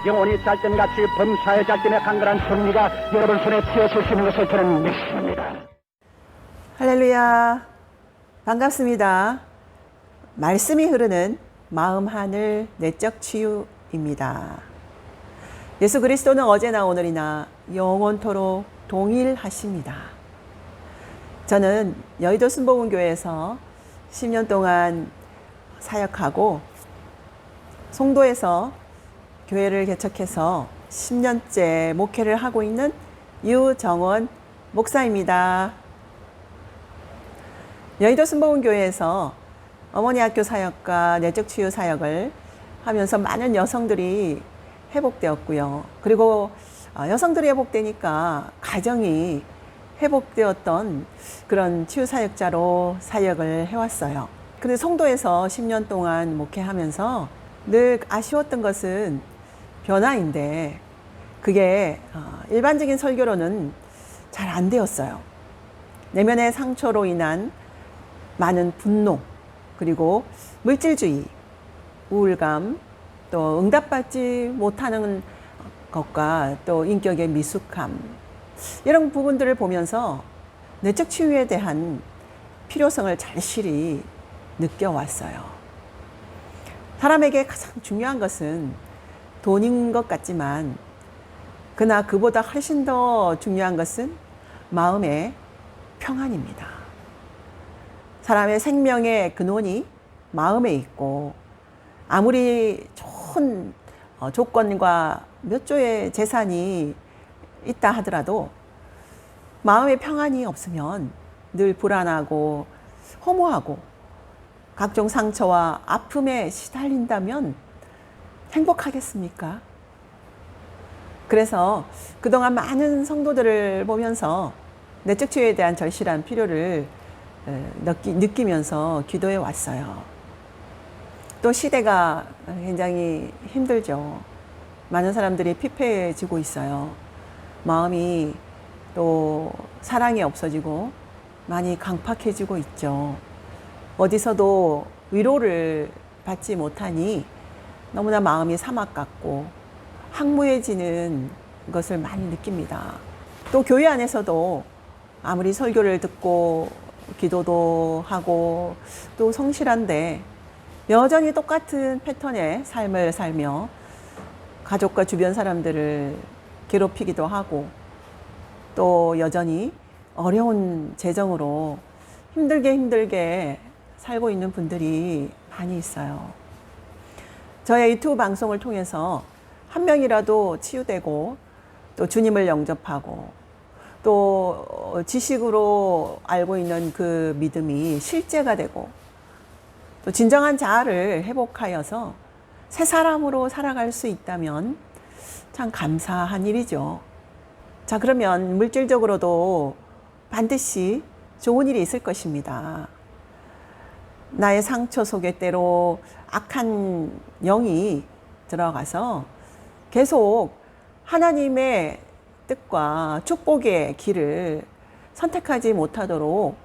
영원히 짤전같이 범사의 짤전의 강건한 승리가 여러분 손에 튀어질 수 있는 것을 저는 믿습니다. 할렐루야. 반갑습니다. 말씀이 흐르는 마음 하늘 내적 치유입니다. 예수 그리스도는 어제나 오늘이나 영원토록 동일하십니다. 저는 여의도 순복음교회에서 10년 동안 사역하고 송도에서 교회를 개척해서 10년째 목회를 하고 있는 유정원 목사입니다. 여의도 순복음교회에서 어머니 학교 사역과 내적 치유 사역을 하면서 많은 여성들이 회복되었고요. 그리고 여성들이 회복되니까 가정이 회복되었던 그런 치유 사역자로 사역을 해왔어요. 근데 송도에서 10년 동안 목회하면서 늘 아쉬웠던 것은 변화인데 그게 일반적인 설교로는 잘 안 되었어요. 내면의 상처로 인한 많은 분노, 그리고 물질주의, 우울감, 또 응답받지 못하는 것과 또 인격의 미숙함, 이런 부분들을 보면서 내적 치유에 대한 필요성을 절실히 느껴왔어요. 사람에게 가장 중요한 것은 돈인 것 같지만 그러나 그보다 훨씬 더 중요한 것은 마음의 평안입니다. 사람의 생명의 근원이 마음에 있고 아무리 좋은 조건과 몇 조의 재산이 있다 하더라도 마음의 평안이 없으면 늘 불안하고 허무하고 각종 상처와 아픔에 시달린다면 행복하겠습니까? 그래서 그동안 많은 성도들을 보면서 내적 치유에 대한 절실한 필요를 느끼면서 기도해 왔어요. 또 시대가 굉장히 힘들죠. 많은 사람들이 피폐해지고 있어요. 마음이 또 사랑이 없어지고 많이 강팍해지고 있죠. 어디서도 위로를 받지 못하니 너무나 마음이 사막 같고 황무해지는 것을 많이 느낍니다. 또 교회 안에서도 아무리 설교를 듣고 기도도 하고 또 성실한데 여전히 똑같은 패턴의 삶을 살며 가족과 주변 사람들을 괴롭히기도 하고 또 여전히 어려운 재정으로 힘들게 살고 있는 분들이 많이 있어요. 저의 유튜브 방송을 통해서 한 명이라도 치유되고 또 주님을 영접하고 또 지식으로 알고 있는 그 믿음이 실제가 되고 또 진정한 자아를 회복하여서 새 사람으로 살아갈 수 있다면 참 감사한 일이죠. 자, 그러면 물질적으로도 반드시 좋은 일이 있을 것입니다. 나의 상처 속에 때로 악한 영이 들어가서 계속 하나님의 뜻과 축복의 길을 선택하지 못하도록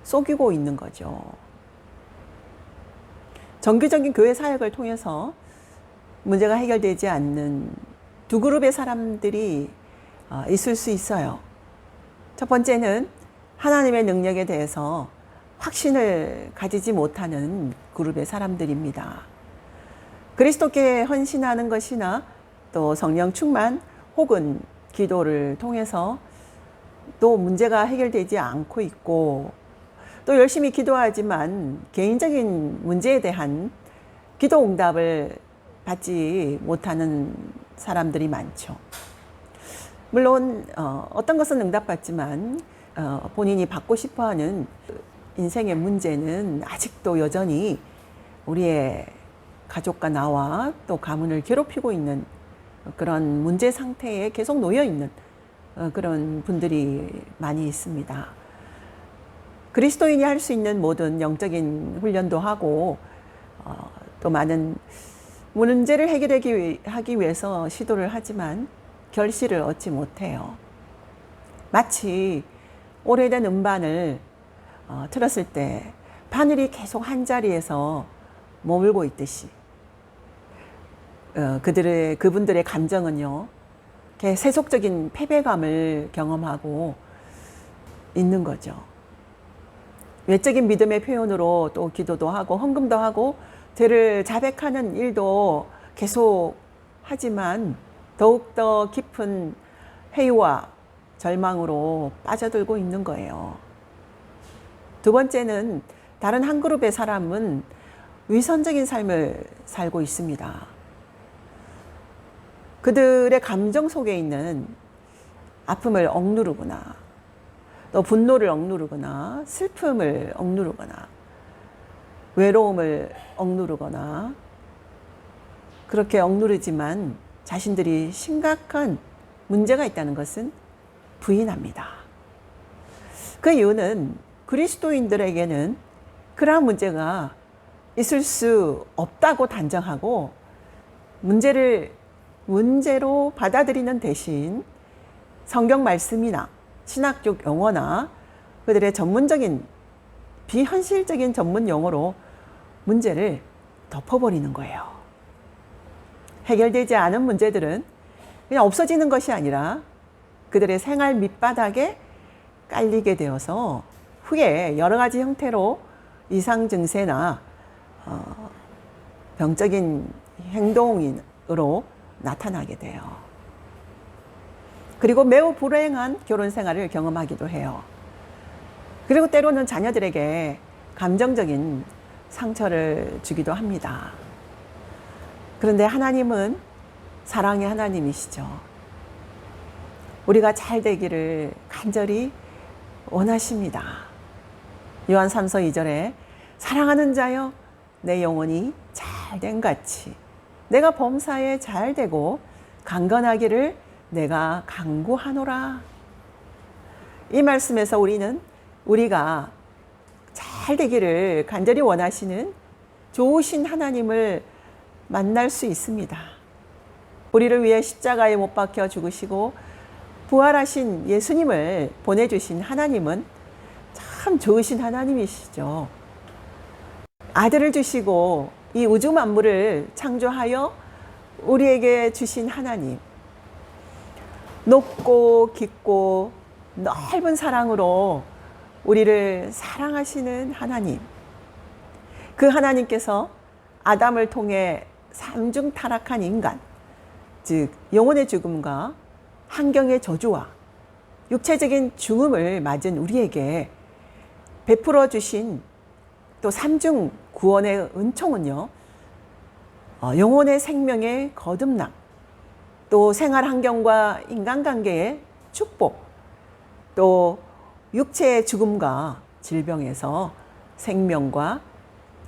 속이고 있는 거죠. 정기적인 교회 사역을 통해서 문제가 해결되지 않는 두 그룹의 사람들이 있을 수 있어요. 첫 번째는 하나님의 능력에 대해서 확신을 가지지 못하는 그룹의 사람들입니다. 그리스도께 헌신하는 것이나 또 성령 충만 혹은 기도를 통해서 또 문제가 해결되지 않고 있고 또 열심히 기도하지만 개인적인 문제에 대한 기도 응답을 받지 못하는 사람들이 많죠. 물론 어떤 것은 응답받지만 본인이 받고 싶어하는 인생의 문제는 아직도 여전히 우리의 가족과 나와 또 가문을 괴롭히고 있는 그런 문제 상태에 계속 놓여 있는 그런 분들이 많이 있습니다. 그리스도인이 할 수 있는 모든 영적인 훈련도 하고 또 많은 문제를 해결하기 위해서 시도를 하지만 결실을 얻지 못해요. 마치 오래된 음반을 틀었을 때 바늘이 계속 한 자리에서 머물고 있듯이 그분들의 감정은요, 이렇게 세속적인 패배감을 경험하고 있는 거죠. 외적인 믿음의 표현으로 또 기도도 하고 헌금도 하고 죄를 자백하는 일도 계속 하지만 더욱더 깊은 회의와 절망으로 빠져들고 있는 거예요. 두 번째는 다른 한 그룹의 사람은 위선적인 삶을 살고 있습니다. 그들의 감정 속에 있는 아픔을 억누르거나 또 분노를 억누르거나 슬픔을 억누르거나 외로움을 억누르거나 그렇게 억누르지만 자신들이 심각한 문제가 있다는 것은 부인합니다. 그 이유는 그리스도인들에게는 그러한 문제가 있을 수 없다고 단정하고 문제로 받아들이는 대신 성경 말씀이나 신학적 용어나 그들의 전문적인 비현실적인 전문 용어로 문제를 덮어버리는 거예요. 해결되지 않은 문제들은 그냥 없어지는 것이 아니라 그들의 생활 밑바닥에 깔리게 되어서 후에 여러 가지 형태로 이상 증세나 병적인 행동으로 나타나게 돼요. 그리고 매우 불행한 결혼 생활을 경험하기도 해요. 그리고 때로는 자녀들에게 감정적인 상처를 주기도 합니다. 그런데 하나님은 사랑의 하나님이시죠. 우리가 잘 되기를 간절히 원하십니다. 요한 3서 2절에 사랑하는 자여 내 영혼이 잘된 같이 내가 범사에 잘되고 강건하기를 내가 간구하노라. 이 말씀에서 우리가 잘 되기를 간절히 원하시는 좋으신 하나님을 만날 수 있습니다. 우리를 위해 십자가에 못 박혀 죽으시고 부활하신 예수님을 보내주신 하나님은 참 좋으신 하나님이시죠. 아들을 주시고 이 우주 만물을 창조하여 우리에게 주신 하나님, 높고 깊고 넓은 사랑으로 우리를 사랑하시는 하나님, 그 하나님께서 아담을 통해 삼중 타락한 인간, 즉 영혼의 죽음과 환경의 저주와 육체적인 죽음을 맞은 우리에게 베풀어 주신 또 삼중 구원의 은총은요, 영혼의 생명의 거듭남, 또 생활 환경과 인간관계의 축복, 또 육체의 죽음과 질병에서 생명과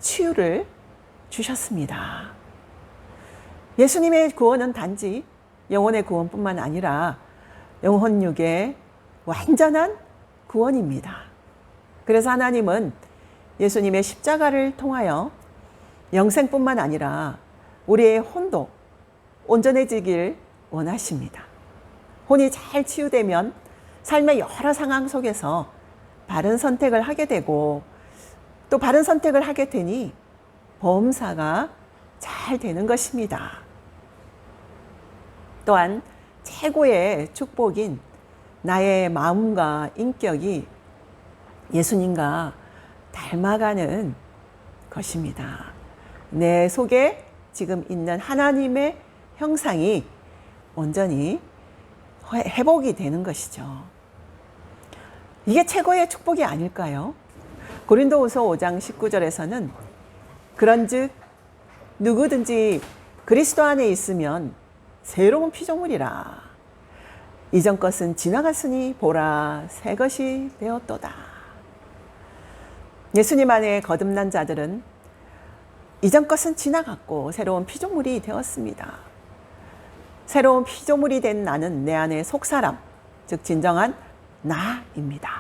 치유를 주셨습니다. 예수님의 구원은 단지 영혼의 구원뿐만 아니라 영혼육의 완전한 구원입니다. 그래서 하나님은 예수님의 십자가를 통하여 영생뿐만 아니라 우리의 혼도 온전해지길 원하십니다. 혼이 잘 치유되면 삶의 여러 상황 속에서 바른 선택을 하게 되고 또 바른 선택을 하게 되니 범사가 잘 되는 것입니다. 또한 최고의 축복인 나의 마음과 인격이 예수님과 닮아가는 것입니다. 내 속에 지금 있는 하나님의 형상이 온전히 회복이 되는 것이죠. 이게 최고의 축복이 아닐까요? 고린도후서 5장 19절에서는 그런즉 누구든지 그리스도 안에 있으면 새로운 피조물이라. 이전 것은 지나갔으니 보라 새 것이 되었도다. 예수님 안에 거듭난 자들은 이전 것은 지나갔고 새로운 피조물이 되었습니다. 새로운 피조물이 된 나는 내 안의 속사람, 즉 진정한 나입니다.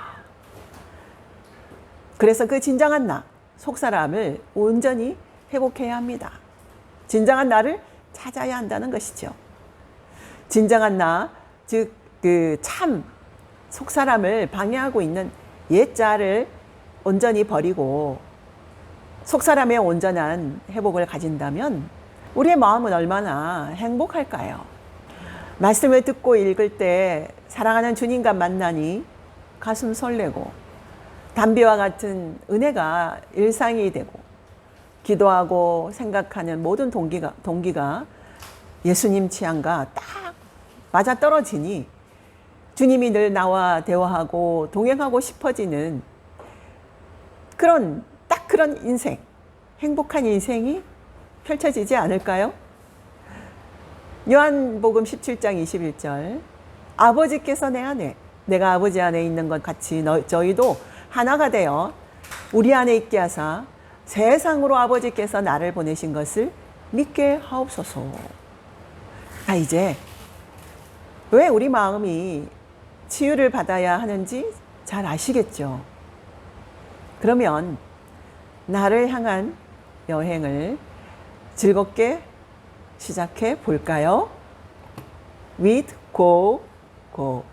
그래서 그 진정한 나, 속사람을 온전히 회복해야 합니다. 진정한 나를 찾아야 한다는 것이죠. 진정한 나, 즉 그 참 속사람을 방해하고 있는 옛자를 온전히 버리고 속사람의 온전한 회복을 가진다면 우리의 마음은 얼마나 행복할까요? 말씀을 듣고 읽을 때 사랑하는 주님과 만나니 가슴 설레고 담비와 같은 은혜가 일상이 되고 기도하고 생각하는 모든 동기가 예수님 취향과 딱 맞아떨어지니 주님이 늘 나와 대화하고 동행하고 싶어지는 그런 인생, 행복한 인생이 펼쳐지지 않을까요? 요한복음 17장 21절 아버지께서 내 안에 내가 아버지 안에 있는 것 같이 저희도 하나가 되어 우리 안에 있게 하사 세상으로 아버지께서 나를 보내신 것을 믿게 하옵소서. 이제 왜 우리 마음이 치유를 받아야 하는지 잘 아시겠죠? 그러면 나를 향한 여행을 즐겁게 시작해 볼까요? With go, go.